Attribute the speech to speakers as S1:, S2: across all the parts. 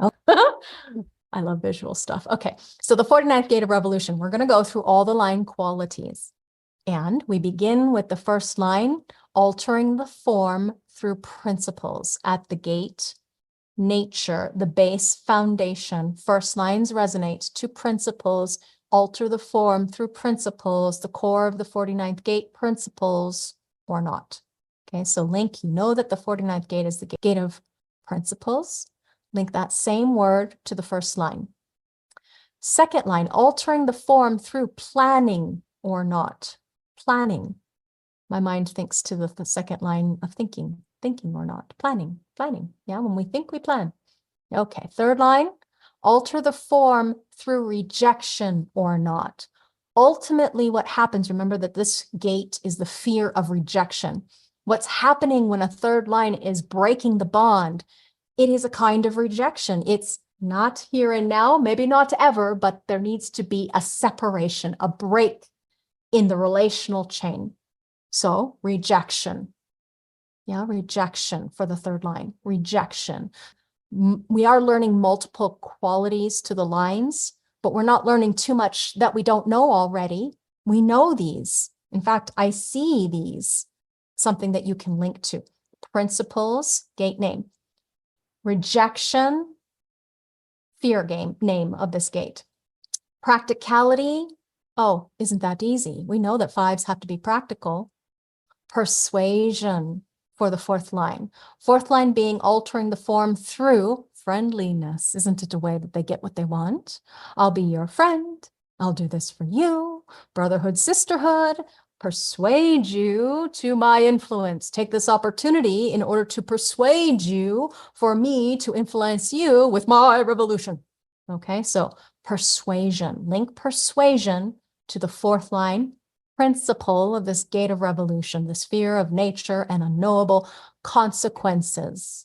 S1: Oh, I love visual stuff. Okay, so the 49th gate of revolution, we're going to go through all the line qualities. And we begin with the first line, altering the form through principles at the gate, nature, the base foundation. First lines resonate to principles, alter the form through principles, the core of the 49th gate principles or not. Okay, so link, you know that the 49th gate is the gate of principles. Link that same word to the first line. Second line, altering the form through planning or not. Planning. My mind thinks to the second line of thinking or not. Planning. Yeah, when we think, we plan. Okay, third line, alter the form through rejection or not. Ultimately, what happens, remember that this gate is the fear of rejection. What's happening when a third line is breaking the bond? It is a kind of rejection. It's not here and now, maybe not ever, but there needs to be a separation, a break in the relational chain. So rejection. Yeah, rejection for the third line, rejection. We are learning multiple qualities to the lines, but we're not learning too much that we don't know already. We know these. In fact, I see these, something that you can link to. Principles, gate name. Rejection, fear name of this gate. Practicality, oh, isn't that easy? We know that fives have to be practical. Persuasion for the fourth line. Fourth line being altering the form through friendliness. Isn't it a way that they get what they want? I'll be your friend. I'll do this for you. Brotherhood, sisterhood. Persuade you to my influence. Take this opportunity in order to persuade you for me to influence you with my revolution. Okay, so persuasion. Link persuasion to the fourth line principle of this gate of revolution, this fear of nature and unknowable consequences.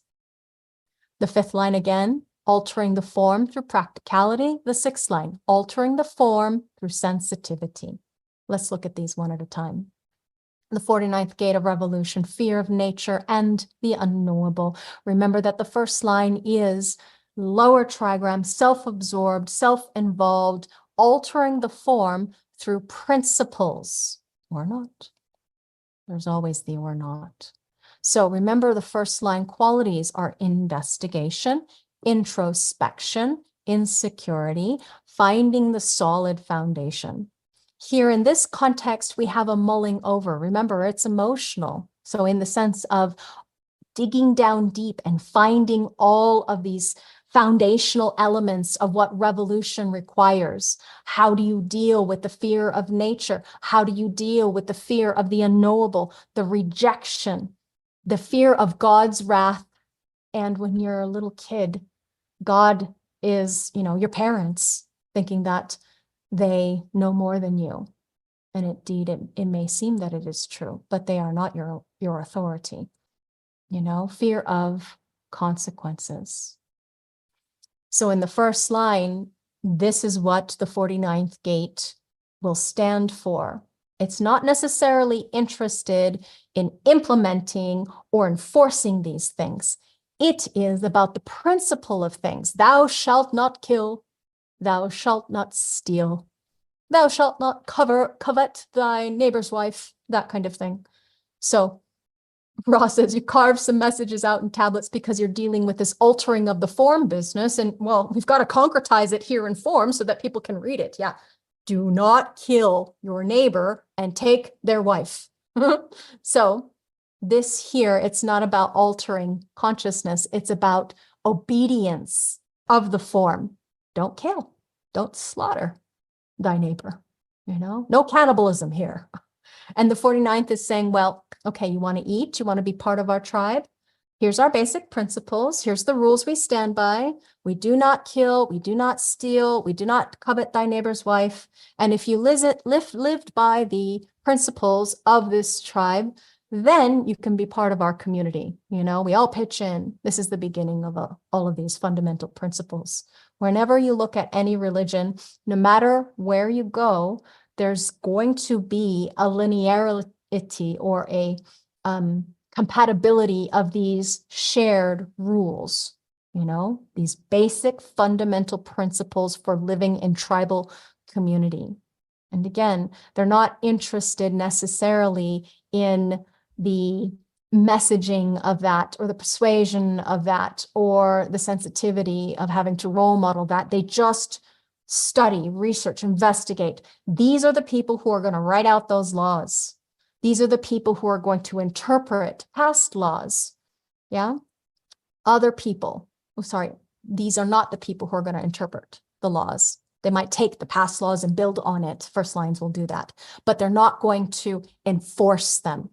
S1: The fifth line again, altering the form through practicality. The sixth line, altering the form through sensitivity. Let's look at these one at a time. The 49th gate of revolution, fear of nature and the unknowable. Remember that the first line is lower trigram, self-absorbed, self-involved, altering the form through principles or not. There's always the or not. So remember the first line qualities are investigation, introspection, insecurity, finding the solid foundation. Here in this context, we have a mulling over. Remember, it's emotional. So in the sense of digging down deep and finding all of these foundational elements of what revolution requires. How do you deal with the fear of nature? How do you deal with the fear of the unknowable, the rejection, the fear of God's wrath? And when you're a little kid, God is, your parents, thinking that they know more than you. And indeed, it may seem that it is true, but they are not your authority. Fear of consequences. So in the first line, this is what the 49th gate will stand for. It's not necessarily interested in implementing or enforcing these things. It is about the principle of things. Thou shalt not kill. Thou shalt not steal. Thou shalt not covet thy neighbor's wife, that kind of thing. So Ross says you carve some messages out in tablets because you're dealing with this altering of the form business. And well, we've got to concretize it here in form so that people can read it. Yeah. Do not kill your neighbor and take their wife. So this here, it's not about altering consciousness. It's about obedience of the form. Don't kill. Don't slaughter thy neighbor. No cannibalism here. And the 49th is saying, well, okay, you want to eat? You want to be part of our tribe? Here's our basic principles. Here's the rules we stand by. We do not kill. We do not steal. We do not covet thy neighbor's wife. And if you lived by the principles of this tribe, then you can be part of our community. We all pitch in. This is the beginning of all of these fundamental principles. Whenever you look at any religion, no matter where you go, there's going to be a linearity or a compatibility of these shared rules. these basic fundamental principles for living in tribal community. And again, they're not interested necessarily in the messaging of that or the persuasion of that or the sensitivity of having to role model that. They just study, research, investigate. These are the people who are going to write out those laws. These are the people who are going to interpret past laws. Yeah. Other people, these are not the people who are going to interpret the laws. They might take the past laws and build on it. First lines will do that, but they're not going to enforce them.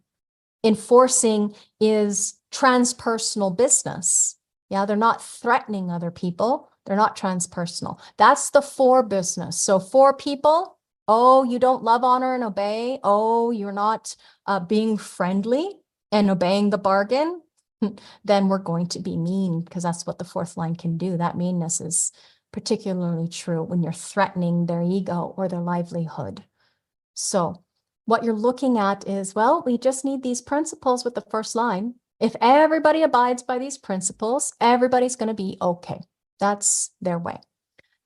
S1: Enforcing is transpersonal business. Yeah, they're not threatening other people. They're not transpersonal. That's the for business. So for people, oh, you don't love, honor, and obey. Oh, you're not being friendly and obeying the bargain. Then we're going to be mean, because that's what the fourth line can do. That meanness is particularly true when you're threatening their ego or their livelihood. So what you're looking at is, well, we just need these principles with the first line. If everybody abides by these principles, everybody's going to be okay. That's their way.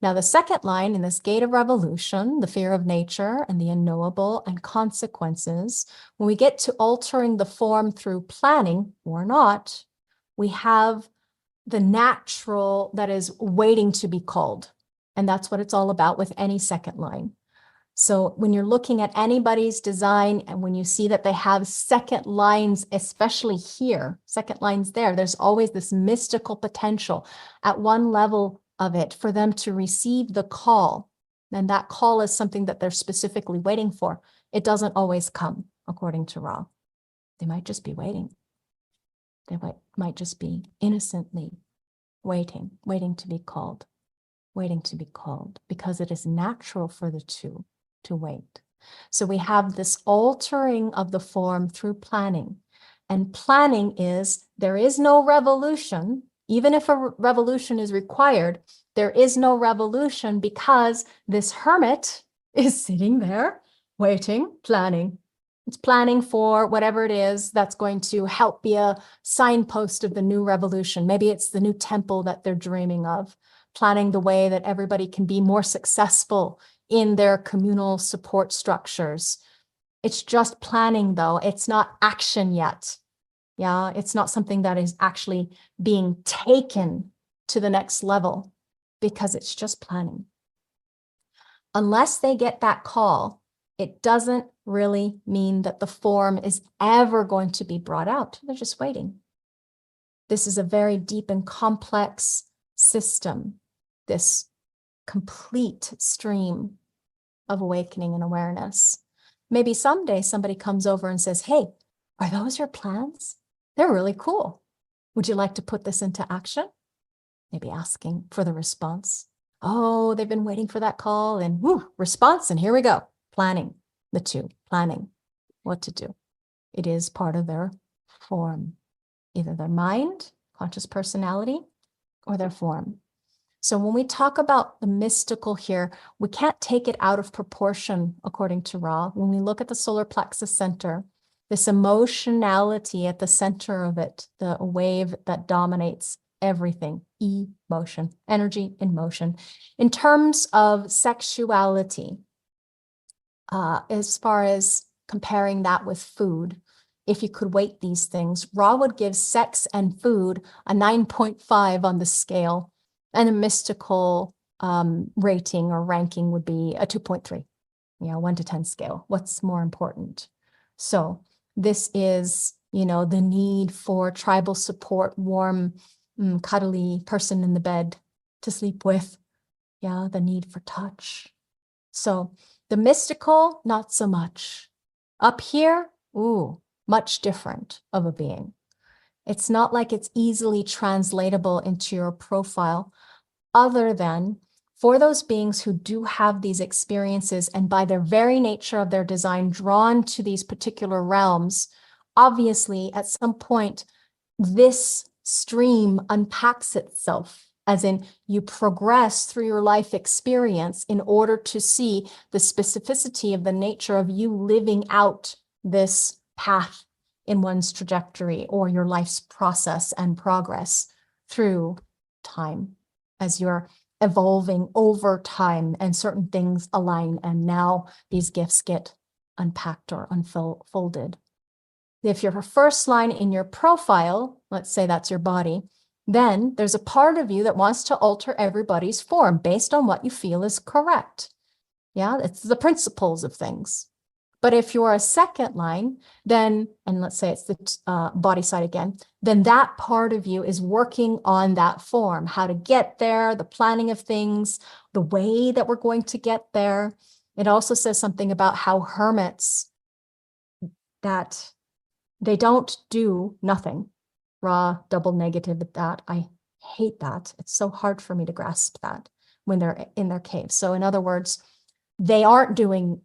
S1: Now, the second line in this gate of revolution, the fear of nature and the unknowable and consequences, when we get to altering the form through planning or not, we have the natural that is waiting to be called. And that's what it's all about with any second line. So when you're looking at anybody's design and when you see that they have second lines, especially here, second lines there's always this mystical potential at one level of it for them to receive the call. And that call is something that they're specifically waiting for. It doesn't always come, according to Ra. They might just be waiting. They might just be innocently waiting to be called, because it is natural for the two to wait. So we have this altering of the form through planning. And planning is, there is no revolution. Even if a revolution is required, there is no revolution because this hermit is sitting there waiting, planning. It's planning for whatever it is that's going to help be a signpost of the new revolution. Maybe it's the new temple that they're dreaming of, planning the way that everybody can be more successful in their communal support structures. It's just planning, though. It's not action yet. Yeah, it's not something that is actually being taken to the next level because it's just planning. Unless they get that call, it doesn't really mean that the form is ever going to be brought out. They're just waiting. This is a very deep and complex system, this complete stream of awakening and awareness. Maybe someday somebody comes over and says, hey, are those your plans? They're really cool. Would you like to put this into action? Maybe asking for the response. Oh, they've been waiting for that call and whoo, response. And here we go. Planning, the two, planning what to do. It is part of their form, either their mind, conscious personality, or their form. So when we talk about the mystical here, we can't take it out of proportion, according to Ra. When we look at the solar plexus center, this emotionality at the center of it, the wave that dominates everything, emotion, energy in motion. In terms of sexuality, as far as comparing that with food, if you could weight these things, Ra would give sex and food a 9.5 on the scale, and a mystical rating or ranking would be a 2.3, 1 to 10 scale. What's more important? So this is, the need for tribal support, warm, cuddly person in the bed to sleep with. Yeah, the need for touch. So the mystical, not so much. Up here, ooh, much different of a being. It's not like it's easily translatable into your profile, other than for those beings who do have these experiences and by their very nature of their design drawn to these particular realms, obviously at some point, this stream unpacks itself, as in you progress through your life experience in order to see the specificity of the nature of you living out this path in one's trajectory or your life's process and progress through time, as you're evolving over time and certain things align, and now these gifts get unpacked or unfolded. If you're a first line in your profile, let's say that's your body, then there's a part of you that wants to alter everybody's form based on what you feel is correct. Yeah, it's the principles of things. But if you're a second line, then, and let's say it's the body side again, then that part of you is working on that form, how to get there, the planning of things, the way that we're going to get there. It also says something about how hermits, that they don't do nothing. Raw, double negative at that. I hate that. It's so hard for me to grasp that when they're in their cave. So in other words, they aren't doing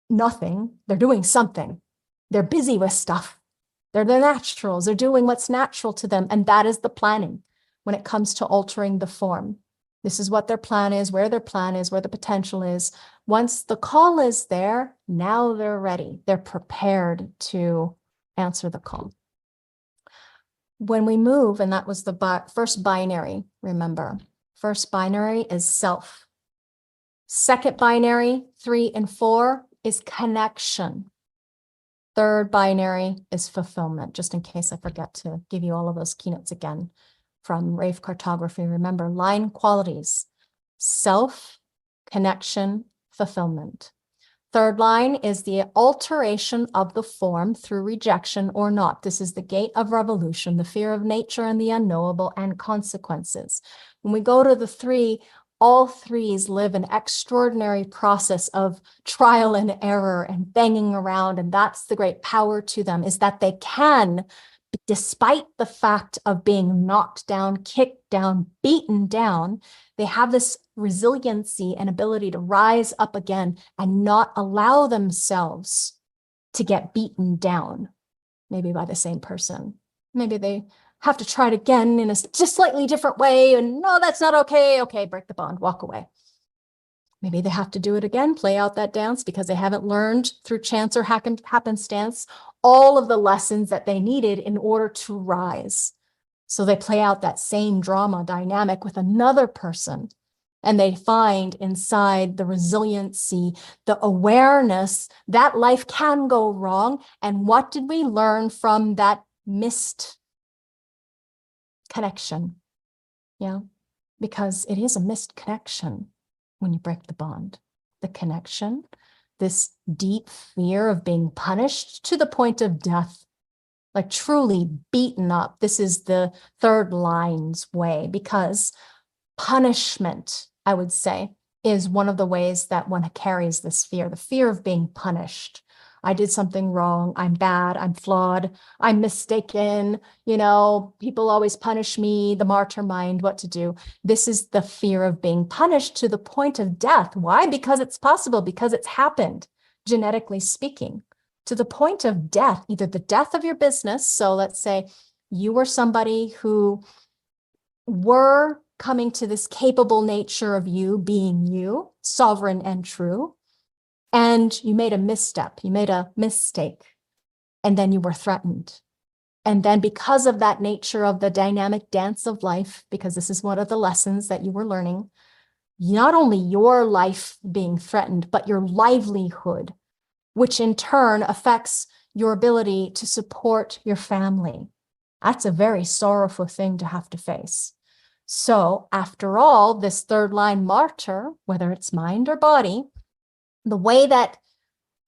S1: nothing. They're doing something. They're busy with stuff. They're the naturals. They're doing what's natural to them. And that is the planning when it comes to altering the form. This is what their plan is, where their plan is, where the potential is. Once the call is there, now they're ready. They're prepared to answer the call. When we move, and that was the first binary, remember, first binary is self. Second binary, 3 and 4, is connection. Third binary is fulfillment, just in case I forget to give you all of those keynotes again from Rave Cartography. Remember, line qualities: self, connection, fulfillment. Third line is the alteration of the form through rejection or not. This is the gate of revolution, the fear of nature and the unknowable and consequences. When we go to the 3, all 3s live an extraordinary process of trial and error and banging around. And that's the great power to them, is that they can, despite the fact of being knocked down, kicked down, beaten down, they have this resiliency and ability to rise up again and not allow themselves to get beaten down, maybe by the same person. Maybe they have to try it again in a just slightly different way, and no, that's not okay. Okay, break the bond, walk away. Maybe they have to do it again, play out that dance because they haven't learned through chance or happenstance all of the lessons that they needed in order to rise. So they play out that same drama dynamic with another person, and they find inside the resiliency, the awareness that life can go wrong. And what did we learn from that missed connection? Yeah, because it is a missed connection when you break the bond. The connection, this deep fear of being punished to the point of death, like truly beaten up. This is the third line's way, because punishment, I would say, is one of the ways that one carries this fear, the fear of being punished. I did something wrong. I'm bad. I'm flawed. I'm mistaken. You know, people always punish me, the martyr mind, what to do. This is the fear of being punished to the point of death. Why? Because it's possible, because it's happened, genetically speaking, to the point of death, either the death of your business. So let's say you were somebody who were coming to this capable nature of you being you, sovereign and true, and you made a misstep, you made a mistake, and then you were threatened. And then because of that nature of the dynamic dance of life, because this is one of the lessons that you were learning, not only your life being threatened, but your livelihood, which in turn affects your ability to support your family. That's a very sorrowful thing to have to face. So after all, this third line martyr, whether it's mind or body, the way that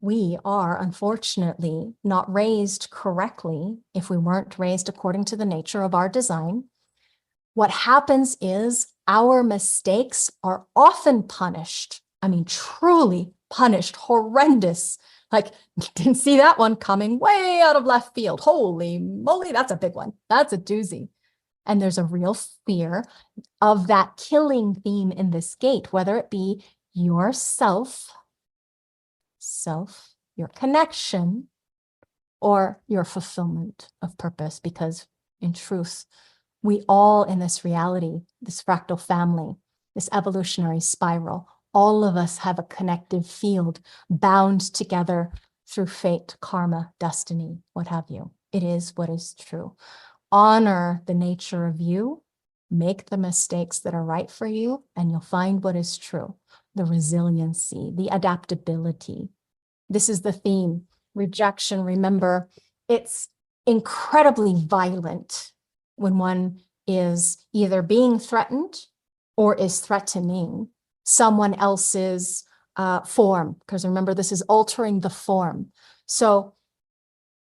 S1: we are, unfortunately, not raised correctly, if we weren't raised according to the nature of our design, what happens is our mistakes are often punished. I mean, truly punished, horrendous. Like, didn't see that one coming, way out of left field. Holy moly, that's a big one. That's a doozy. And there's a real fear of that killing theme in this gate, whether it be yourself, your connection, or your fulfillment of purpose. Because in truth, we all in this reality, this fractal family, this evolutionary spiral, all of us have a connective field bound together through fate, karma, destiny, what have you. It is what is true. Honor the nature of you, Make the mistakes that are right for you, and you'll find what is true. The resiliency, the adaptability. This is the theme. Rejection, remember, it's incredibly violent when one is either being threatened or is threatening someone else's form. Because remember, this is altering the form. So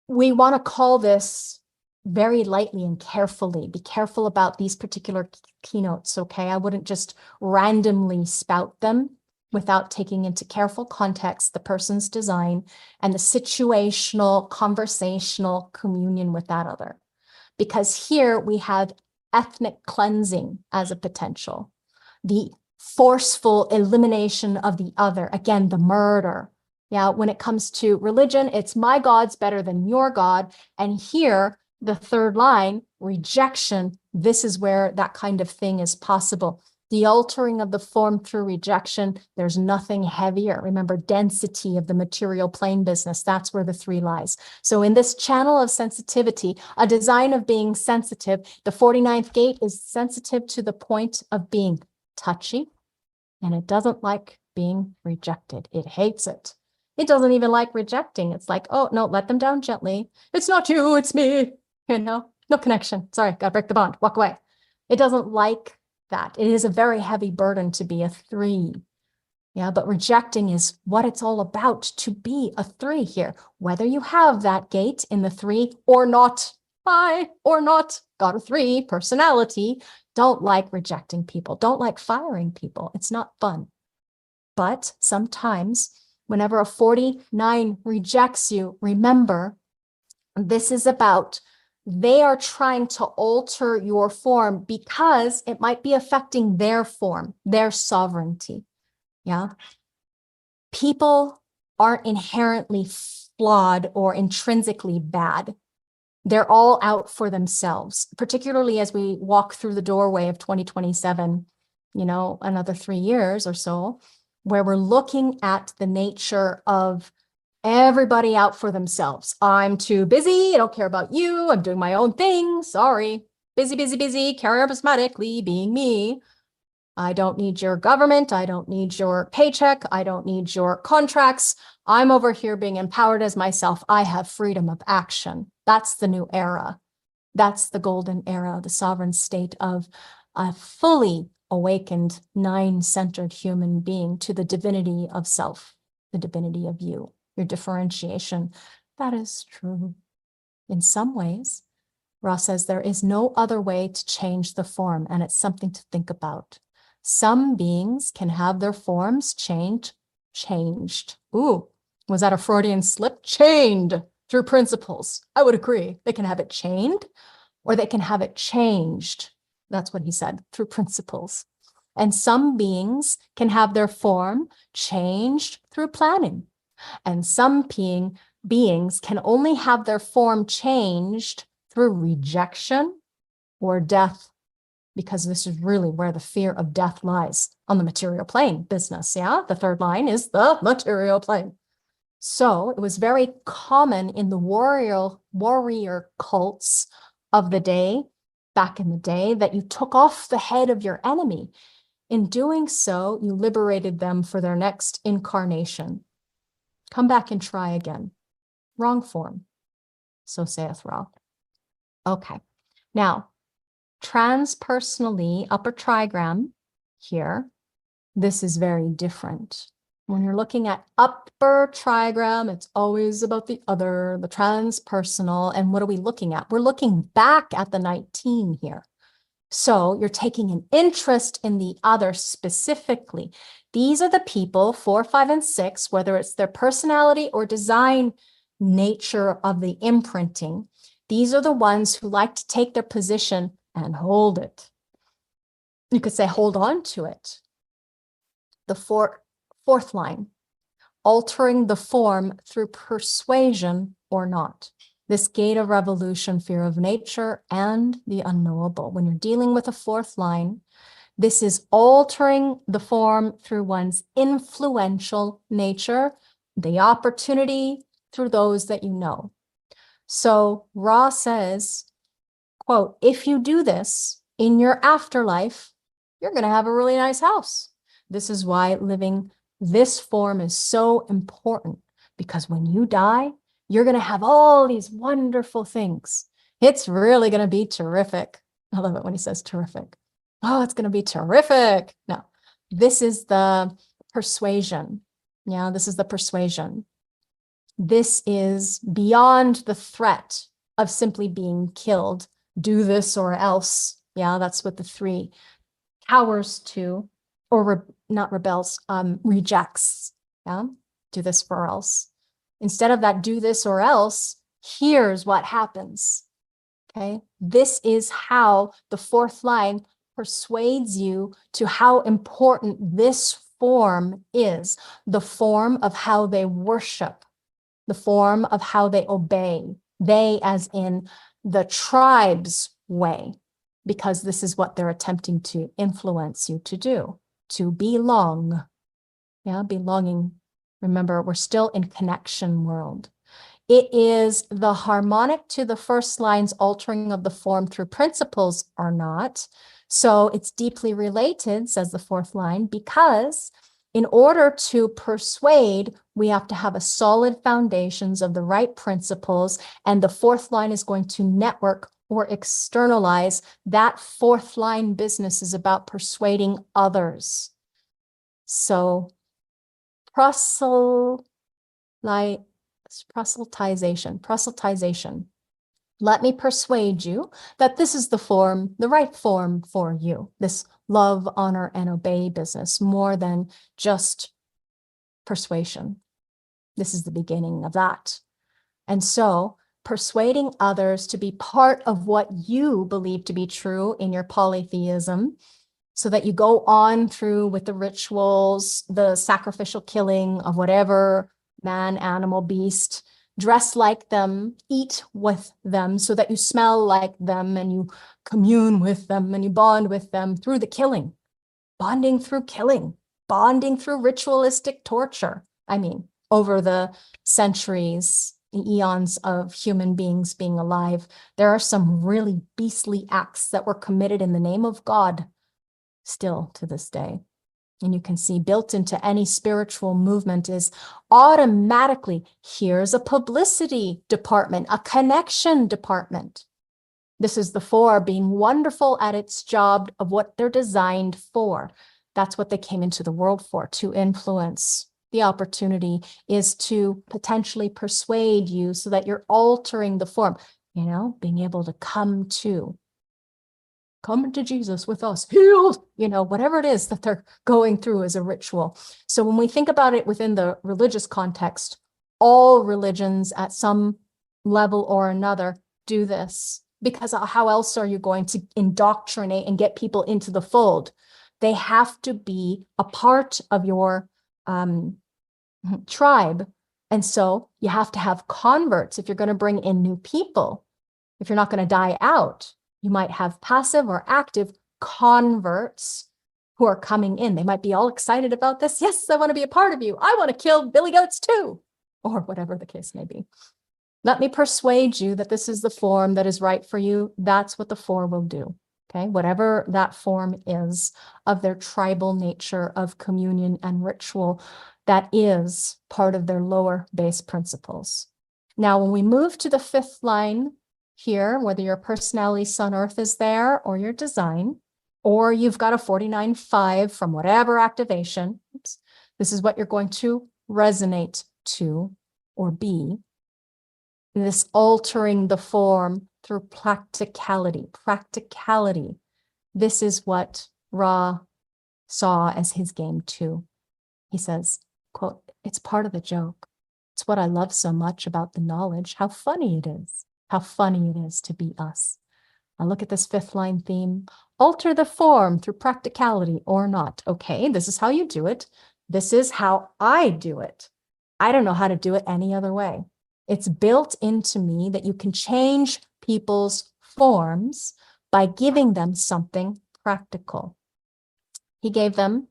S1: we want to call this very lightly and carefully. Be careful about these particular keynotes, okay? I wouldn't just randomly spout them without taking into careful context the person's design and the situational, conversational communion with that other. Because here we have ethnic cleansing as a potential, the forceful elimination of the other, again, the murder. Yeah, when it comes to religion, it's my God's better than your God. And here, the third line, rejection, this is where that kind of thing is possible. The altering of the form through rejection, there's nothing heavier. Remember, density of the material plane business, that's where the 3 lies. So in this channel of sensitivity, a design of being sensitive, the 49th gate is sensitive to the point of being touchy, and it doesn't like being rejected. It hates it. It doesn't even like rejecting. It's like, oh, no, let them down gently. It's not you, it's me. No connection. Sorry, gotta break the bond. Walk away. It doesn't like that. It is a very heavy burden to be a 3. Yeah, but rejecting is what it's all about, to be a 3 here. Whether you have that gate in the 3 or not, or not, got a 3 personality, don't like rejecting people, don't like firing people. It's not fun. But sometimes whenever a 49 rejects you, remember, this is about they are trying to alter your form because it might be affecting their form, their sovereignty. Yeah. People aren't inherently flawed or intrinsically bad. They're all out for themselves, particularly as we walk through the doorway of 2027, another 3 years or so, where we're looking at the nature of everybody out for themselves. I'm too busy. I don't care about you. I'm doing my own thing. Sorry. Busy, charismatically being me. I don't need your government. I don't need your paycheck. I don't need your contracts. I'm over here being empowered as myself. I have freedom of action. That's the new era. That's the golden era, the sovereign state of a fully awakened, 9-centered human being to the divinity of self, the divinity of you, your differentiation. That is true. In some ways, Ra says there is no other way to change the form, and it's something to think about. Some beings can have their forms changed. Ooh, was that a Freudian slip? Chained through principles. I would agree. They can have it chained or they can have it changed. That's what he said, through principles. And some beings can have their form changed through planning. And some beings can only have their form changed through rejection or death, because this is really where the fear of death lies, on the material plane business. Yeah, the third line is the material plane. So it was very common in the warrior cults of the day, back in the day, that you took off the head of your enemy. In doing so, you liberated them for their next incarnation. Come back and try again. Wrong form. So saith Ra. Okay. Now, transpersonally, upper trigram here, this is very different. When you're looking at upper trigram, it's always about the other, the transpersonal. And what are we looking at? We're looking back at the 19 here. So you're taking an interest in the other specifically. These are the people, 4, 5, and 6, whether it's their personality or design nature of the imprinting. These are the ones who like to take their position and hold it. You could say hold on to it. The fourth line, altering the form through persuasion or not. This gate of revolution, fear of nature, and the unknowable. When you're dealing with a fourth line, this is altering the form through one's influential nature, the opportunity through those that you know. So Ra says, quote, if you do this, in your afterlife, you're going to have a really nice house. This is why living this form is so important, because when you die, you're going to have all these wonderful things. It's really going to be terrific. I love it when he says terrific. Oh, it's going to be terrific. No, this is the persuasion. Yeah, this is the persuasion. This is beyond the threat of simply being killed. Do this or else. Yeah, that's what the three cowers to, or not rebels, rejects. Yeah, do this or else. Instead of that, do this or else, here's what happens. Okay, this is how the fourth line persuades you to how important this form is, the form of how they worship, the form of how they obey, they as in the tribe's way, because this is what they're attempting to influence you to do, to belong. Yeah, belonging. Remember, we're still in connection world. It is the harmonic to the first line's altering of the form through principles or not. So it's deeply related, says the fourth line, because in order to persuade, we have to have a solid foundations of the right principles. And the fourth line is going to network or externalize. That fourth line business is about persuading others. So proselytization. Let me persuade you that this is the form, the right form for you. This love, honor, and obey business, more than just persuasion. This is the beginning of that. And so persuading others to be part of what you believe to be true in your polytheism, so that you go on through with the rituals, the sacrificial killing of whatever man, animal, beast, dress like them, eat with them, so that you smell like them and you commune with them and you bond with them through the killing, bonding through killing, bonding through ritualistic torture. I mean, over the centuries, the eons of human beings being alive, there are some really beastly acts that were committed in the name of God still to this day. And you can see built into any spiritual movement is automatically, here's a publicity department, a connection department. This is the four being wonderful at its job of what they're designed for. That's what they came into the world for, to influence. The opportunity is to potentially persuade you so that you're altering the form, being able to come to Jesus with us, healed, whatever it is that they're going through as a ritual. So when we think about it within the religious context, all religions at some level or another do this, because how else are you going to indoctrinate and get people into the fold? They have to be a part of your tribe. And so you have to have converts if you're going to bring in new people. If you're not going to die out, you might have passive or active converts who are coming in. They might be all excited about this. Yes, I want to be a part of you. I want to kill billy goats too, or whatever the case may be. Let me persuade you that this is the form that is right for you. That's what the four will do. Okay, whatever that form is of their tribal nature of communion and ritual, that is part of their lower base principles. Now, when we move to the fifth line here, whether your personality sun earth is there or your design, or you've got a 49-5 from whatever activation, this is what you're going to resonate to or be. This altering the form through practicality. This is what Ra saw as his game too. He says, quote, "It's part of the joke. It's what I love so much about the knowledge, how funny it is. How funny it is to be us." Now look at this fifth line theme. Alter the form through practicality or not. Okay, this is how you do it. This is how I do it. I don't know how to do it any other way. It's built into me that you can change people's forms by giving them something practical. He gave them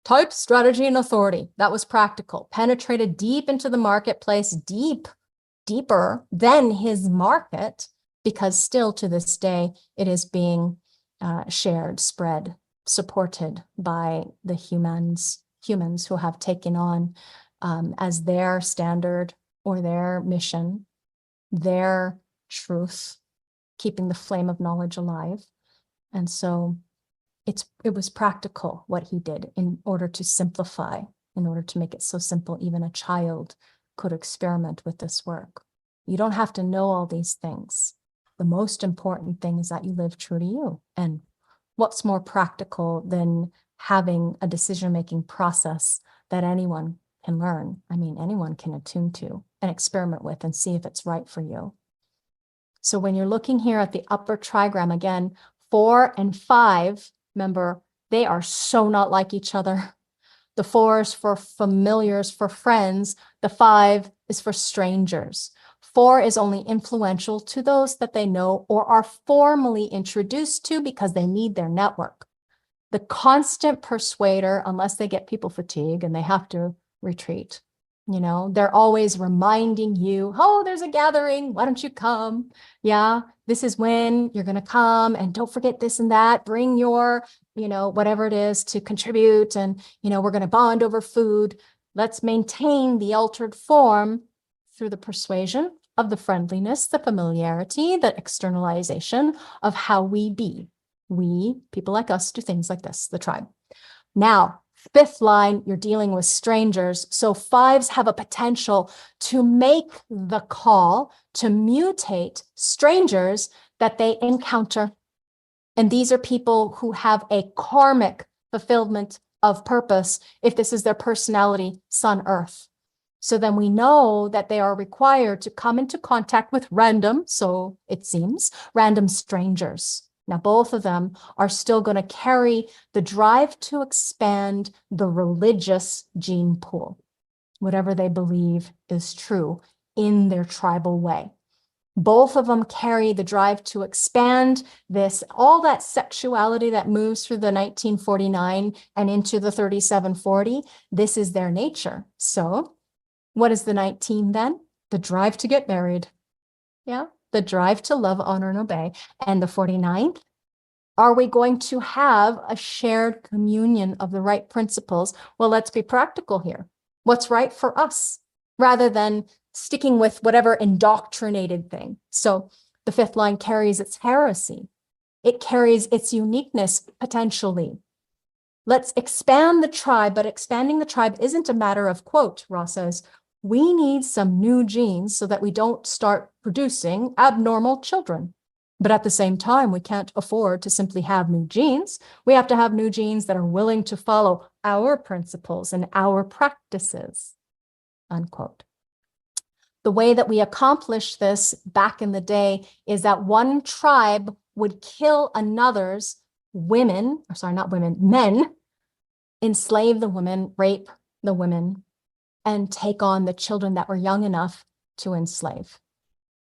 S1: type, strategy, and authority. That was practical. Penetrated deep into the marketplace, deeper than his market, because still to this day, it is being shared, spread, supported by the humans who have taken on as their standard or their mission, their truth, keeping the flame of knowledge alive. And so it was practical what he did in order to simplify, in order to make it so simple even a child could experiment with this work. You don't have to know all these things. The most important thing is that you live true to you. And what's more practical than having a decision-making process that anyone can learn? I mean, anyone can attune to and experiment with and see if it's right for you. So when you're looking here at the upper trigram, again, 4 and 5, remember, they are so not like each other. The 4 is for familiars, for friends. The 5 is for strangers. 4 is only influential to those that they know or are formally introduced to because they need their network. The constant persuader, unless they get people fatigue and they have to retreat, they're always reminding you, oh, there's a gathering, why don't you come? Yeah, this is when you're going to come, and don't forget this and that, bring your, whatever it is to contribute, and, we're going to bond over food. Let's maintain the altered form through the persuasion of the friendliness, the familiarity, the externalization of how we be. We, people like us, do things like this, the tribe. Now, 5th line, you're dealing with strangers. So 5s have a potential to make the call to mutate strangers that they encounter. And these are people who have a karmic fulfillment of purpose if this is their personality, Sun, Earth. So then we know that they are required to come into contact with random, so it seems, random strangers. Now, both of them are still going to carry the drive to expand the religious gene pool, whatever they believe is true in their tribal way. Both of them carry the drive to expand this, all that sexuality that moves through the 1949 and into the 3740. This is their nature. So what is the 19 then? The drive to get married. Yeah. The drive to love, honor, and obey. And the 49th, are we going to have a shared communion of the right principles? Well, let's be practical here. What's right for us, rather than sticking with whatever indoctrinated thing. So the 5th line carries its heresy. It carries its uniqueness, potentially. Let's expand the tribe, but expanding the tribe isn't a matter of, quote, Ross says, we need some new genes so that we don't start producing abnormal children. But at the same time, we can't afford to simply have new genes. We have to have new genes that are willing to follow our principles and our practices, unquote. The way that we accomplish this back in the day is that one tribe would kill another's men, enslave the women, rape the women, and take on the children that were young enough to enslave.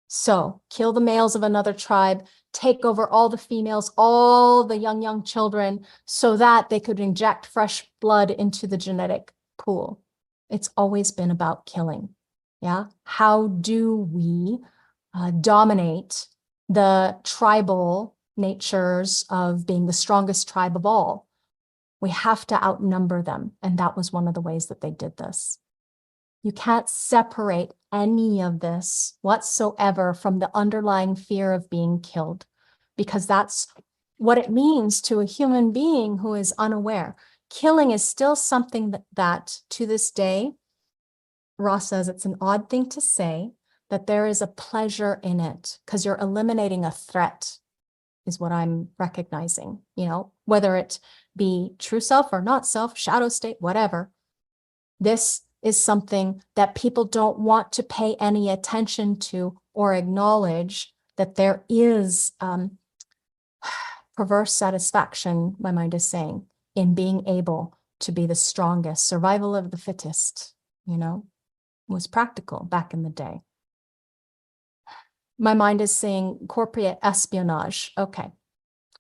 S1: So kill the males of another tribe, take over all the females, all the young children, so that they could inject fresh blood into the genetic pool. It's always been about killing. Yeah. How do we dominate the tribal natures of being the strongest tribe of all? We have to outnumber them. And that was one of the ways that they did this. You can't separate any of this whatsoever from the underlying fear of being killed, because that's what it means to a human being who is unaware. Killing is still something that to this day, Ross says it's an odd thing to say, that there is a pleasure in it because you're eliminating a threat, is what I'm recognizing, whether it be true self or not self, shadow state, whatever. This is something that people don't want to pay any attention to or acknowledge, that there is perverse satisfaction, my mind is saying, in being able to be the strongest. Survival of the fittest, was practical back in the day. My mind is saying corporate espionage. Okay.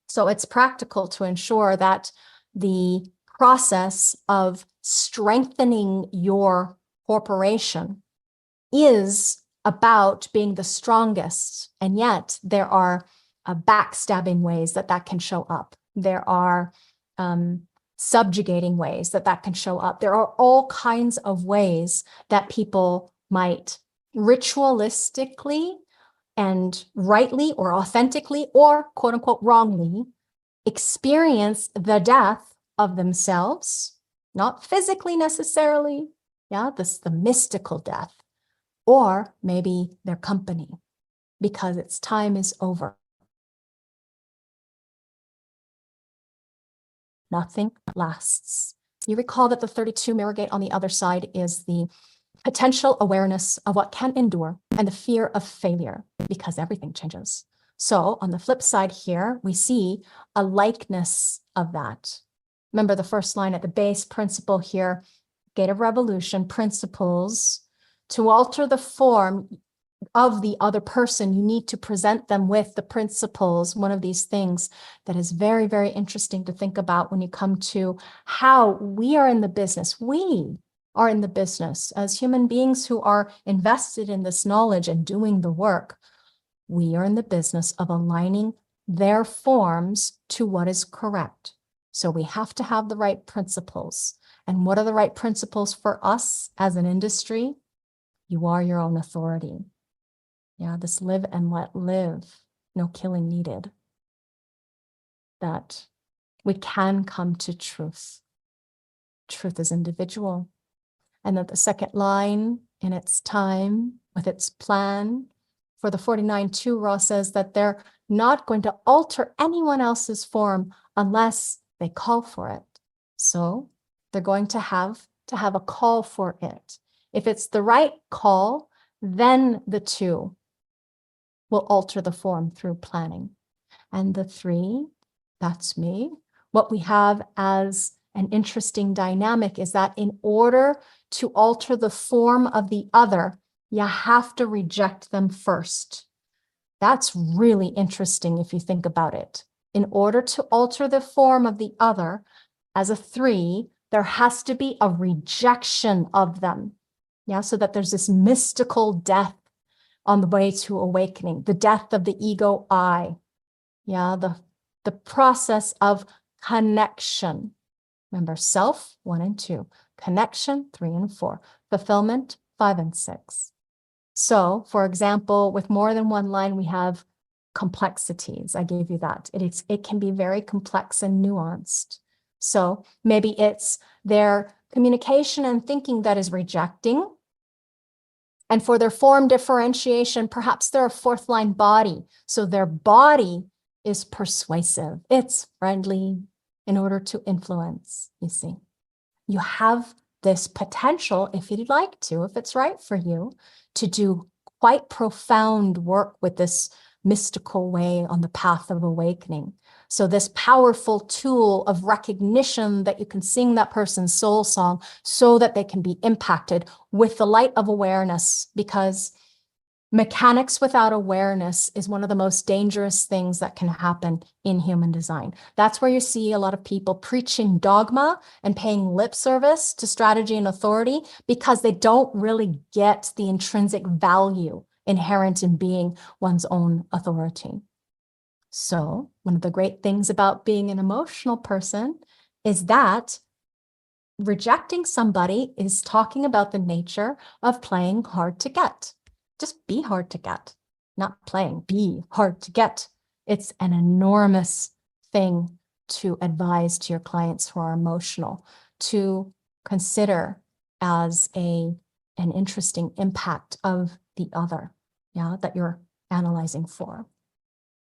S1: So it's practical to ensure that the process of strengthening your corporation is about being the strongest. And yet there are backstabbing ways that can show up. There are subjugating ways that can show up. There are all kinds of ways that people might ritualistically and rightly or authentically or quote unquote wrongly experience the death of themselves, not physically necessarily, yeah, this the mystical death, or maybe their company, because its time is over. Nothing lasts. You recall that the 32 mirror gate on the other side is the potential awareness of what can endure and the fear of failure, because everything changes. So on the flip side here, we see a likeness of that. Remember the first line at the base principle here, gate of revolution, principles. To alter the form of the other person, you need to present them with the principles, one of these things that is very, very interesting to think about when you come to how we are in the business. We are in the business as human beings who are invested in this knowledge and doing the work. We are in the business of aligning their forms to what is correct. So we have to have the right principles. And what are the right principles for us as an industry? You are your own authority. Yeah, this live and let live, no killing needed. That we can come to truth. Truth is individual. And that the second line in its time, with its plan, for the 49-2, Ross says that they're not going to alter anyone else's form unless they call for it. So they're going to have a call for it. If it's the right call, then the 2 will alter the form through planning. And the 3, that's me. What we have as an interesting dynamic is that in order to alter the form of the other, you have to reject them first. That's really interesting if you think about it. In order to alter the form of the other, as a 3, there has to be a rejection of them. Yeah, so that there's this mystical death on the way to awakening, the death of the ego I. Yeah, the process of connection. Remember, self, 1 and 2. Connection, 3 and 4. Fulfillment, 5 and 6. So, for example, with more than one line, we have complexities. I gave you that. It can be very complex and nuanced. So maybe it's their communication and thinking that is rejecting. And for their form differentiation, perhaps they're a 4th line body. So their body is persuasive. It's friendly in order to influence, you see. You have this potential, if you'd like to, if it's right for you, to do quite profound work with this mystical way on the path of awakening. So this powerful tool of recognition that you can sing that person's soul song so that they can be impacted with the light of awareness, because mechanics without awareness is one of the most dangerous things that can happen in human design. That's where you see a lot of people preaching dogma and paying lip service to strategy and authority because they don't really get the intrinsic value inherent in being one's own authority. So one of the great things about being an emotional person is that rejecting somebody is talking about the nature of playing hard to get. Just be hard to get, not playing, be hard to get. It's an enormous thing to advise to your clients who are emotional to consider as an interesting impact of the other, yeah, that you're analyzing for.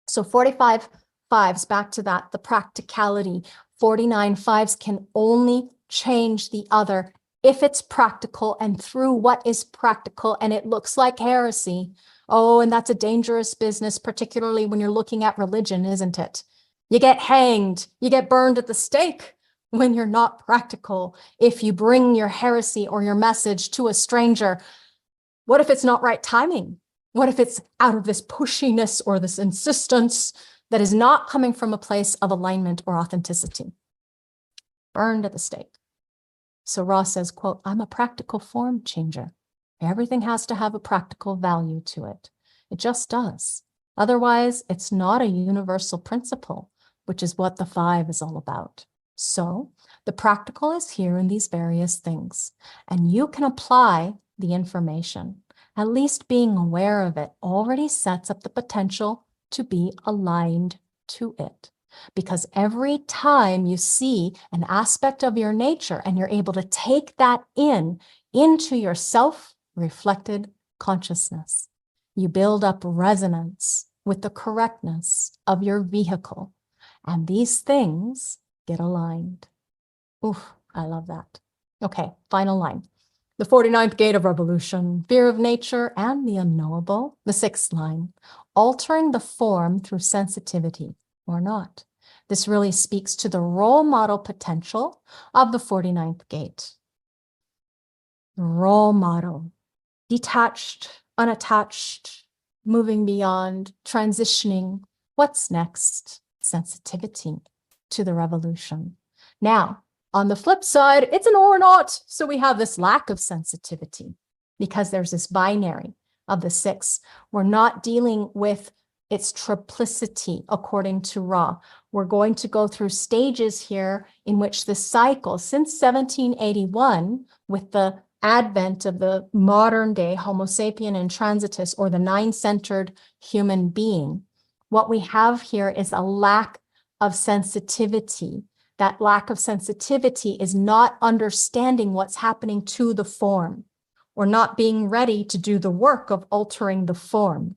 S1: So 45 5s, back to that, the practicality. 49 5s can only change the other if it's practical and through what is practical, and it looks like heresy. Oh, and that's a dangerous business, particularly when you're looking at religion, isn't it? You get hanged, you get burned at the stake when you're not practical. If you bring your heresy or your message to a stranger, what if it's not right timing? What if it's out of this pushiness or this insistence that is not coming from a place of alignment or authenticity? Burned at the stake. So Ross says, quote, I'm a practical form changer. Everything has to have a practical value to it. It just does. Otherwise, it's not a universal principle, which is what the 5 is all about. So the practical is here in these various things, and you can apply the information. At least being aware of it already sets up the potential to be aligned to it. Because every time you see an aspect of your nature and you're able to take that into your self-reflected consciousness, you build up resonance with the correctness of your vehicle, and these things get aligned. Oof, I love that. Okay, final line. The 49th gate of revolution, fear of nature and the unknowable. The 6th line, altering the form through sensitivity or not. This really speaks to the role model potential of the 49th gate. Role model, detached, unattached, moving beyond, transitioning. What's next? Sensitivity to the revolution. Now, on the flip side, it's an or not. So we have this lack of sensitivity because there's this binary of the 6. We're not dealing with its triplicity according to Ra. We're going to go through stages here in which the cycle since 1781 with the advent of the modern day Homo sapien intransitus, or the 9-centered human being, what we have here is a lack of sensitivity. That lack of sensitivity is not understanding what's happening to the form, or not being ready to do the work of altering the form.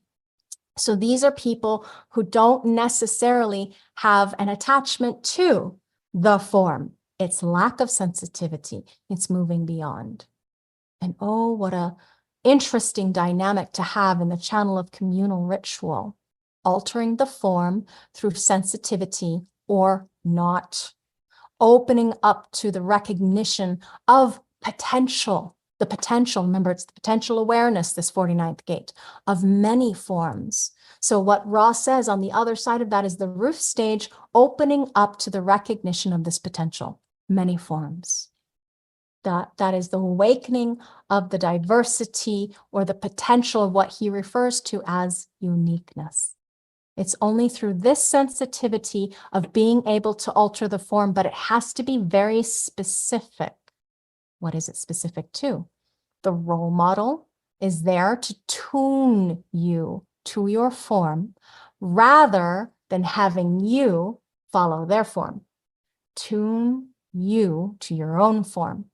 S1: So these are people who don't necessarily have an attachment to the form. It's lack of sensitivity. It's moving beyond. And oh, what a interesting dynamic to have in the channel of communal ritual, altering the form through sensitivity or not, opening up to the recognition of potential, the potential, remember it's the potential awareness, this 49th gate, of many forms. So what Ra says on the other side of that is the roof stage, opening up to the recognition of this potential, many forms. That is the awakening of the diversity or the potential of what he refers to as uniqueness. It's only through this sensitivity of being able to alter the form, but it has to be very specific. What is it specific to? The role model is there to tune you to your form rather than having you follow their form. Tune you to your own form.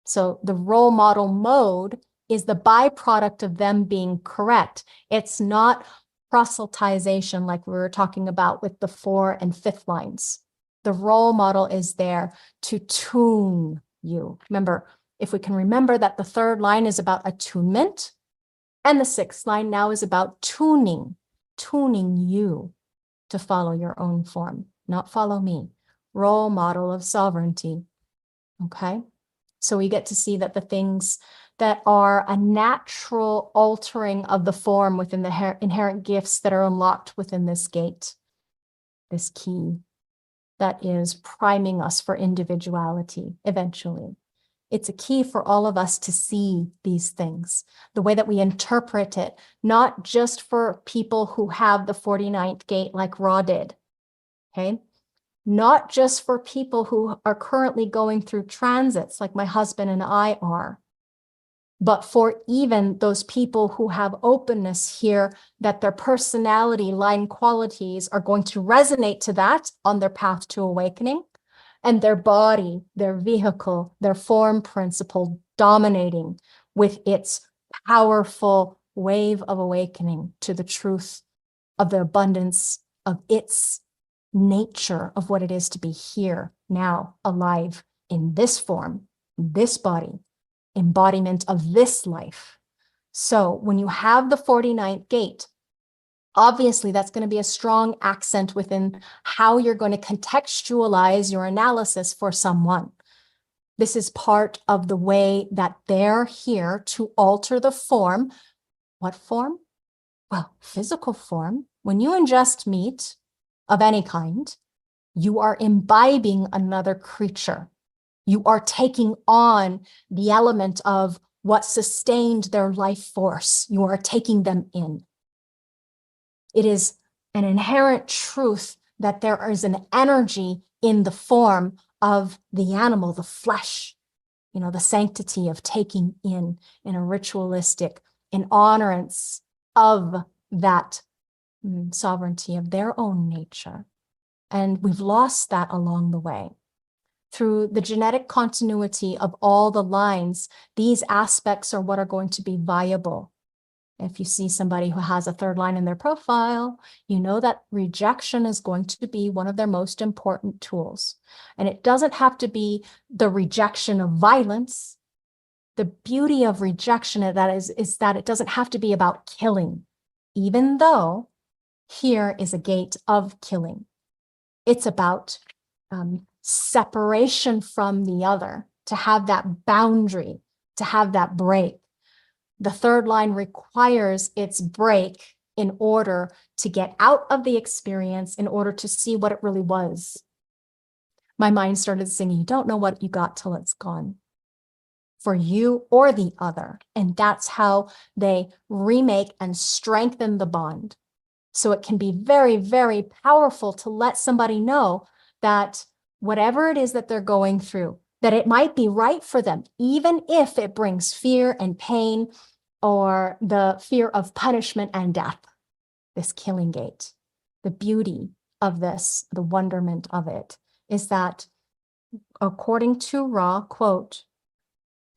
S1: So the role model mode is the byproduct of them being correct. It's not proselytization like we were talking about with the 4 and 5th lines. The role model is there to tune you. Remember, if we can remember that the 3rd line is about attunement, and the 6th line now is about tuning you to follow your own form, not follow me. Role model of sovereignty. Okay? So we get to see that the things that are a natural altering of the form within the inherent gifts that are unlocked within this gate, this key that is priming us for individuality eventually. It's a key for all of us to see these things, the way that we interpret it, not just for people who have the 49th gate like Ra did, okay? Not just for people who are currently going through transits like my husband and I are, but for even those people who have openness here, that their personality line qualities are going to resonate to that on their path to awakening, and their body, their vehicle, their form principle dominating with its powerful wave of awakening to the truth of the abundance of its nature of what it is to be here, now, alive in this form, this body, embodiment of this life. So when you have the 49th gate, obviously that's going to be a strong accent within how you're going to contextualize your analysis for someone. This is part of the way that they're here to alter the form. What form? Well, physical form. When you ingest meat of any kind, you are imbibing another creature. You are taking on the element of what sustained their life force. You are taking them in. It is an inherent truth that there is an energy in the form of the animal, the flesh, the sanctity of taking in a ritualistic, in honorance of that sovereignty of their own nature. And we've lost that along the way. Through the genetic continuity of all the lines, these aspects are what are going to be viable. If you see somebody who has a third line in their profile, you know that rejection is going to be one of their most important tools. And it doesn't have to be the rejection of violence. The beauty of rejection is that it doesn't have to be about killing, even though here is a gate of killing. It's about separation from the other, to have that boundary, to have that break. The third line requires its break in order to get out of the experience, in order to see what it really was. My mind started singing, you don't know what you got till it's gone, for you or the other. And that's how they remake and strengthen the bond. So it can be very, very powerful to let somebody know that whatever it is that they're going through, that it might be right for them, even if it brings fear and pain or the fear of punishment and death, this killing gate. The beauty of this, the wonderment of it, is that according to Ra, quote,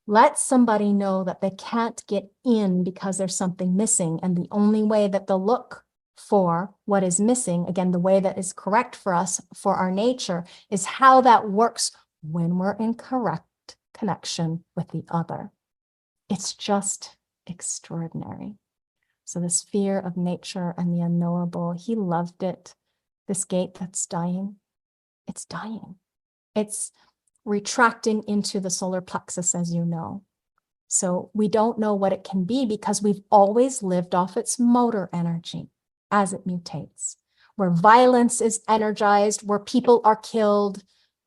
S1: let somebody know that they can't get in because there's something missing. And the only way that they'll look for what is missing, again, the way that is correct for us, for our nature, is how that works when we're in correct connection with the other. It's just extraordinary. So this fear of nature and the unknowable, he loved it. This gate that's dying, it's dying. It's retracting into the solar plexus, as you know. So we don't know what it can be because we've always lived off its motor energy as it mutates, where violence is energized, where people are killed,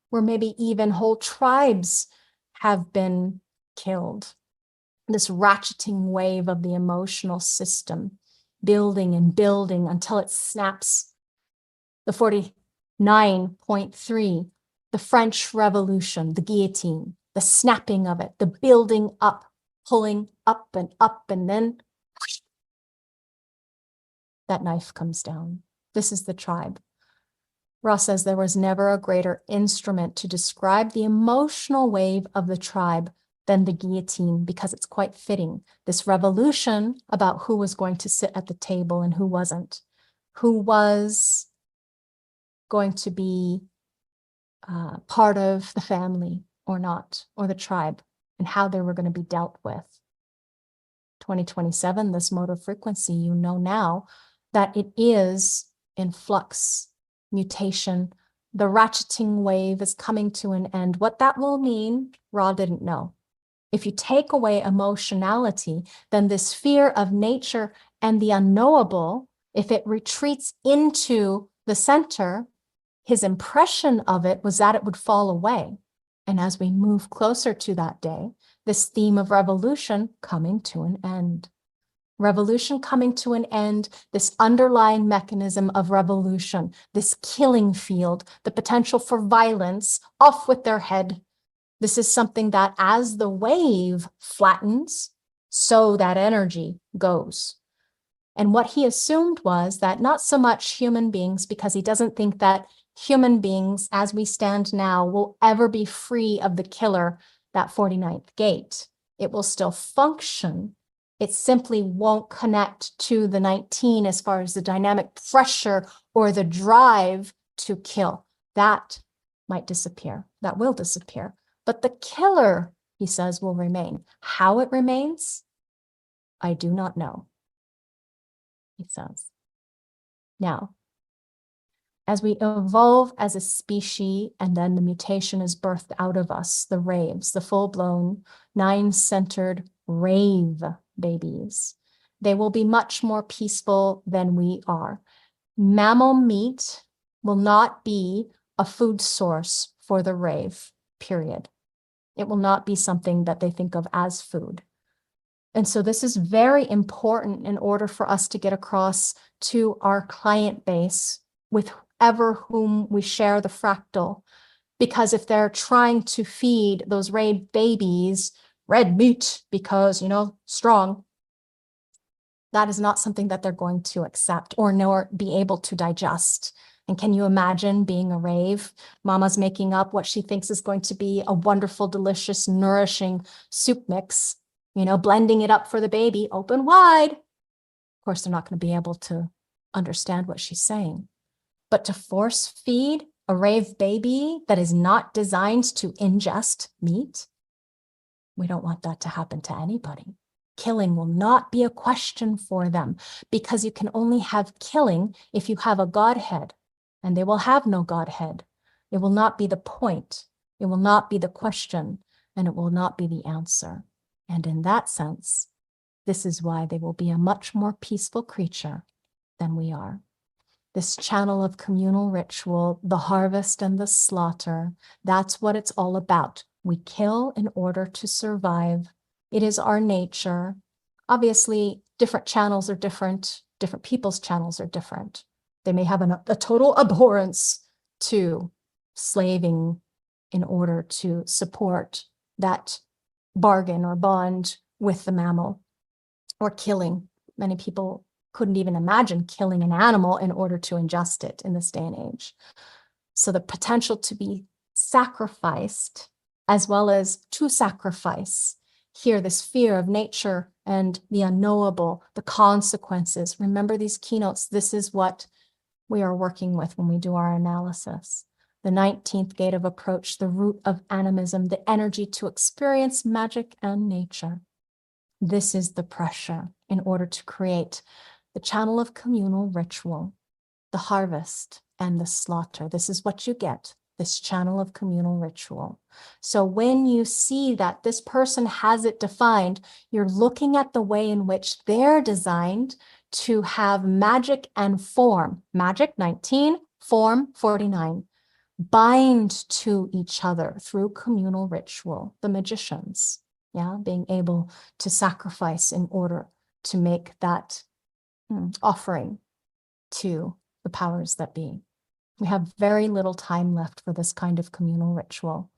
S1: where maybe even whole tribes have been killed. This ratcheting wave of the emotional system, building and building until it snaps. The 49.3, the French Revolution, the guillotine, the snapping of it, the building up, pulling up, and then whoosh, that knife comes down. This is the tribe. Ross says there was never a greater instrument to describe the emotional wave of the tribe than the guillotine, because it's quite fitting. This revolution about who was going to sit at the table and who wasn't, who was going to be part of the family or not, or the tribe, and how they were going to be dealt with. 2027, this motor frequency, you know now that it is in flux, mutation. The ratcheting wave is coming to an end. What that will mean, Ra didn't know. If you take away emotionality, then this fear of nature and the unknowable, if it retreats into the center, his impression of it was that it would fall away. And as we move closer to that day, this theme of revolution coming to an end. Revolution coming to an end, this underlying mechanism of revolution, this killing field, the potential for violence, off with their head. This is something that as the wave flattens, so that energy goes. And what he assumed was that not so much human beings, because he doesn't think that human beings, as we stand now, will ever be free of the killer, that 49th gate. It will still function. It simply won't connect to the 19 as far as the dynamic pressure or the drive to kill. That might disappear. That will disappear. But the killer, he says, will remain. How it remains, I do not know, he says. Now, as we evolve as a species, and then the mutation is birthed out of us, the raves, the full-blown, 9-centered rave babies, they will be much more peaceful than we are. Mammal meat will not be a food source for the rave, period. It will not be something that they think of as food. And so this is very important in order for us to get across to our client base with whoever whom we share the fractal. Because if they're trying to feed those red babies red meat because, strong, that is not something that they're going to accept or nor be able to digest. And can you imagine being a rave? Mama's making up what she thinks is going to be a wonderful, delicious, nourishing soup mix, blending it up for the baby, open wide. Of course, they're not going to be able to understand what she's saying. But to force feed a rave baby that is not designed to ingest meat, we don't want that to happen to anybody. Killing will not be a question for them because you can only have killing if you have a Godhead, and they will have no Godhead. It will not be the point. It will not be the question, and it will not be the answer. And in that sense, this is why they will be a much more peaceful creature than we are. This channel of communal ritual, the harvest and the slaughter, that's what it's all about. We kill in order to survive. It is our nature. Obviously, different channels are different. Different people's channels are different. They may have a total abhorrence to slaving in order to support that bargain or bond with the mammal, or killing. Many people couldn't even imagine killing an animal in order to ingest it in this day and age. So the potential to be sacrificed as well as to sacrifice. Here, this fear of nature and the unknowable, the consequences. Remember these keynotes. This is what we are working with when we do our analysis. The 19th gate of approach, the root of animism, the energy to experience magic and nature. This is the pressure in order to create the channel of communal ritual, the harvest and the slaughter. This is what you get, this channel of communal ritual. So when you see that this person has it defined, you're looking at the way in which they're designed to have magic and form. Magic 19, form 49. Bind to each other through communal ritual, the magicians, being able to sacrifice in order to make that offering to the powers that be. We have very little time left for this kind of communal ritual.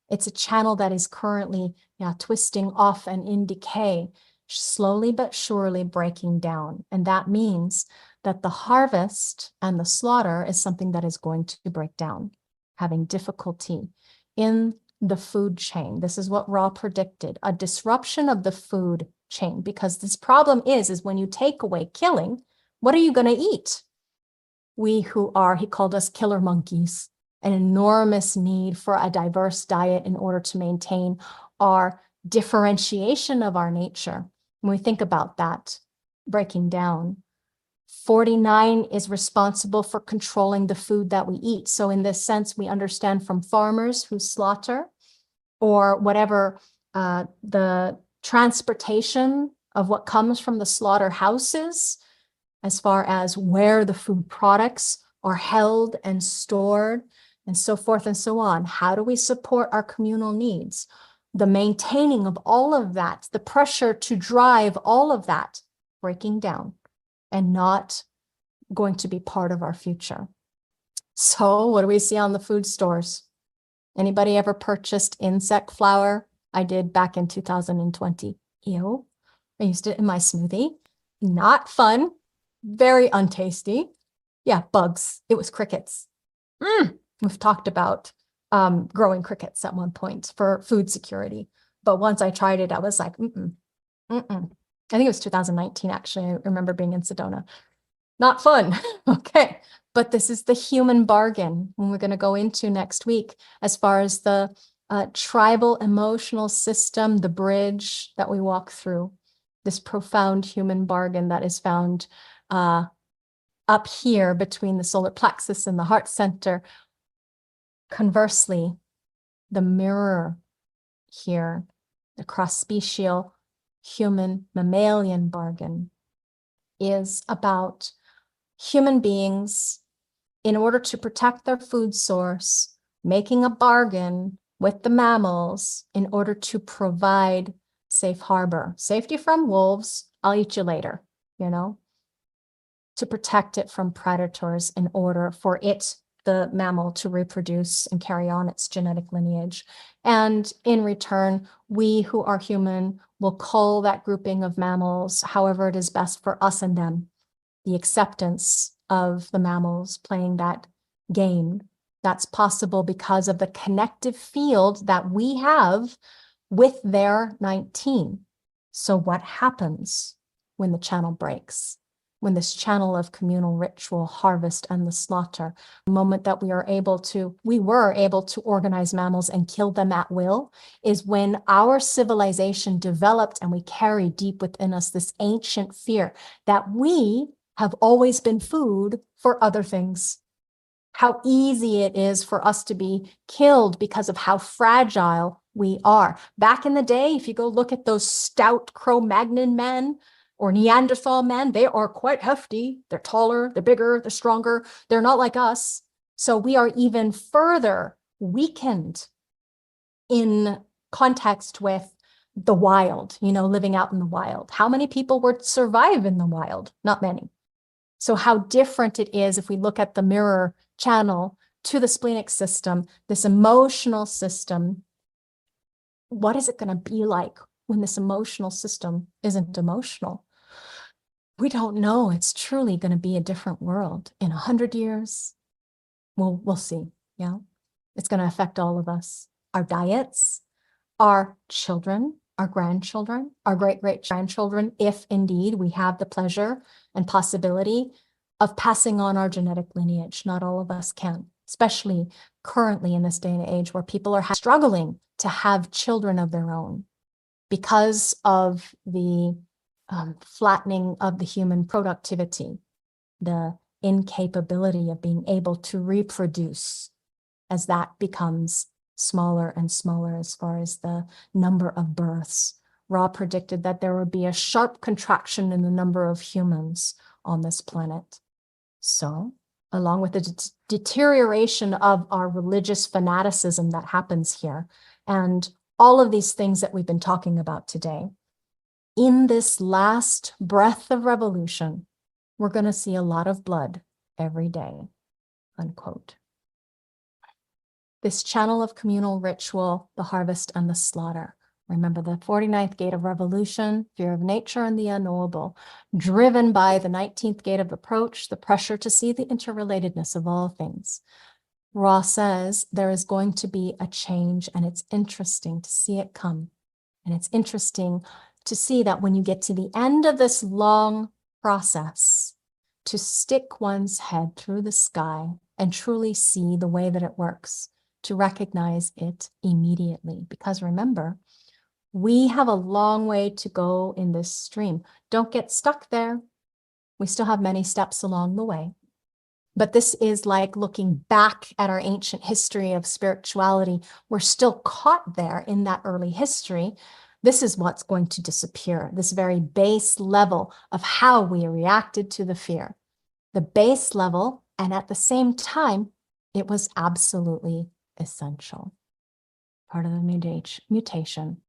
S1: It's a channel that is currently twisting off and in decay, slowly but surely breaking down. And that means that the harvest and the slaughter is something that is going to break down, having difficulty in the food chain. This is what Ra predicted, a disruption of the food chain, because this problem is when you take away killing, what are you going to eat? We who are, he called us killer monkeys, an enormous need for a diverse diet in order to maintain our differentiation of our nature. When we think about that, breaking down, 49 is responsible for controlling the food that we eat. So in this sense, we understand from farmers who slaughter or whatever the transportation of what comes from the slaughterhouses, as far as where the food products are held and stored, and so forth and so on. How do we support our communal needs? The maintaining of all of that, the pressure to drive all of that, breaking down and not going to be part of our future. So what do we see on the food stores? Anybody ever purchased insect flour? I did back in 2020. Ew. I used it in my smoothie. Not fun. Very untasty. Yeah, bugs. It was crickets. We've talked about growing crickets at one point for food security. But once I tried it, I was like, I think it was 2019, actually. I remember being in Sedona. Not fun. Okay. But this is the human bargain when we're going to go into next week, as far as the tribal emotional system, the bridge that we walk through, this profound human bargain that is found up here between the solar plexus and the heart center. Conversely, the mirror here, the cross-special human mammalian bargain, is about human beings, in order to protect their food source, making a bargain with the mammals in order to provide safe harbor, safety from wolves, I'll eat you later, you know, to protect it from predators in order for it, the mammal, to reproduce and carry on its genetic lineage. And in return, we who are human will cull that grouping of mammals however it is best for us and them. The acceptance of the mammals playing that game, that's possible because of the connective field that we have with their 19. So what happens when the channel breaks? When this channel of communal ritual, harvest, and the slaughter, the moment that we were able to organize mammals and kill them at will, is when our civilization developed and we carry deep within us this ancient fear that we have always been food for other things. How easy it is for us to be killed because of how fragile we are. Back in the day, if you go look at those stout Cro-Magnon men or Neanderthal men, they are quite hefty. They're taller, they're bigger, they're stronger. They're not like us. So we are even further weakened in context with the wild, living out in the wild. How many people would survive in the wild? Not many. So how different it is if we look at the mirror channel to the splenic system, this emotional system. What is it going to be like when this emotional system isn't emotional? We don't know. It's truly going to be a different world in 100 years. We'll see. Yeah. It's going to affect all of us. Our diets, our children, our grandchildren, our great-great-grandchildren, if indeed we have the pleasure and possibility of passing on our genetic lineage. Not all of us can, especially currently in this day and age where people are struggling to have children of their own because of the flattening of the human productivity, the incapability of being able to reproduce as that becomes smaller and smaller as far as the number of births. Ra predicted that there would be a sharp contraction in the number of humans on this planet. So, along with the deterioration of our religious fanaticism that happens here, and all of these things that we've been talking about today, in this last breath of revolution, we're going to see a lot of blood every day, unquote. This channel of communal ritual, the harvest and the slaughter. Remember the 49th gate of revolution, fear of nature and the unknowable, driven by the 19th gate of approach, the pressure to see the interrelatedness of all things. Ra says there is going to be a change, and it's interesting to see it come. And it's interesting to see that when you get to the end of this long process, to stick one's head through the sky and truly see the way that it works, to recognize it immediately. Because remember, we have a long way to go in this stream. Don't get stuck there. We still have many steps along the way. But this is like looking back at our ancient history of spirituality. We're still caught there in that early history. This is what's going to disappear, this very base level of how we reacted to the fear. The base level, and at the same time, it was absolutely essential. Part of the mutation.